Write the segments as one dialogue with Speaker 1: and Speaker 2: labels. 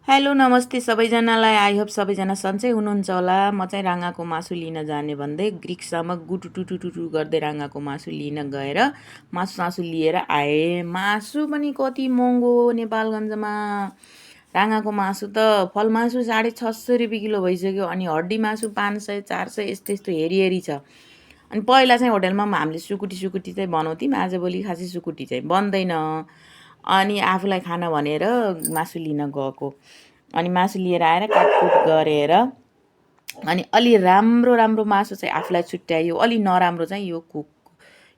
Speaker 1: Hello नमस्ते सबैजनालाई। I hope सबैजना सन्चै हुनुहुन्छ होला। म चाहिँ राँगाको मासु लिन जाने भन्दै ग्रिकसम्म गुटुटुटुटुटु गर्दै राँगाको मासु लिन गएर मासु लिएर आएँ। मासु पनि कति महँगो नेपालगञ्जमा। राँगाको मासु त फलमासु 650 रुपियाँ किलो भइसक्यो। अनि हड्डी मासु 500 400 यस्तो यस्तो हेरी छ। अनि पहिला चाहिँ होटलमा हामीले सुकुटी चाहिँ बनाउँथ्यौँ। आजभोलि खासै सुकुटी चाहिँ बन्दैन। अनि आफूलाई खान भनेर मासु लिन गएको। अनि मासु लिएर आएर काटकुट गरेर अनि अलि राम्रो मासु चाहिँ आफूलाई छुट्याइयो। अलि नराम्रो चाहिँ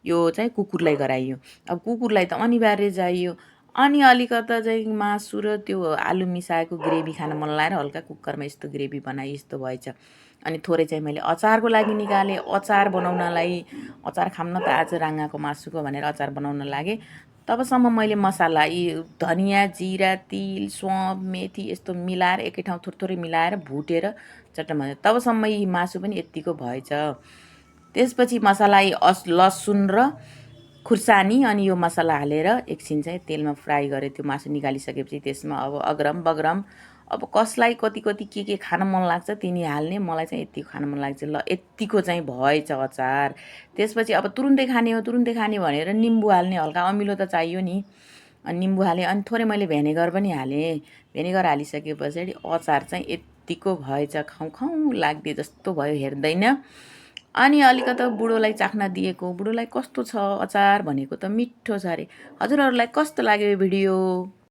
Speaker 1: यो चाहिँ कुकुरलाई गराइयो। अब कुकुरलाई त अनिवार्य चाहियो। अनि अलिकता चाहिँ मासु र त्यो आलु मिसाएको ग्रेभी खान मन लागेर हल्का कुकरमा यस्तो ग्रेभी बनाएँ। यस्तो भएछ। अनि थोरै चाहिँ मैले अचारको लागि निकालेँ। अचार बनाउनलाई अचार खाम्न त आज राँगाको मासुको भनेर अचार बनाउन लागेँ। तबसम्म मैले मसाला यी धनियाँ जिरा तिल स्वाँफ मेथी यस्तो मिलाएर एकै ठाउँ थोरै मिलाएर भुटेर चट्टमा तबसम्म यी मासु पनि यत्तिको भएछ। त्यसपछि मसाला लसुन र खुर्सानी अनि यो मसाला हालेर एकछिन चाहिँ तेलमा फ्राई गरेँ। त्यो मासु निकालिसकेपछि त्यसमा अब अग्रम बग्रम अब कसलाई कति के खान मन लाग्छ तिनी हाल्ने। मलाई चाहिँ यत्तिको खान मन लाग्छ। ल यत्तिको चाहिँ भएछ अचार। त्यसपछि अब तुरुन्तै खाने भनेर निम्बु हाल्ने। हल्का अमिलो त चाहियो नि। अनि निम्बु हालेँ। अनि थोरै मैले भेनेगर पनि हालेँ। भेनेगर हालिसके पछाडि अचार चाहिँ यत्तिको भएछ। खाउँ लाग्दे जस्तो भयो हेर्दैन। अनि अलिकता बुढोलाई चाख्न दिएको। बुढोलाई कस्तो छ अचार भनेको त मिठो छ अरे। हजुरहरूलाई कस्तो लाग्यो यो भिडियो?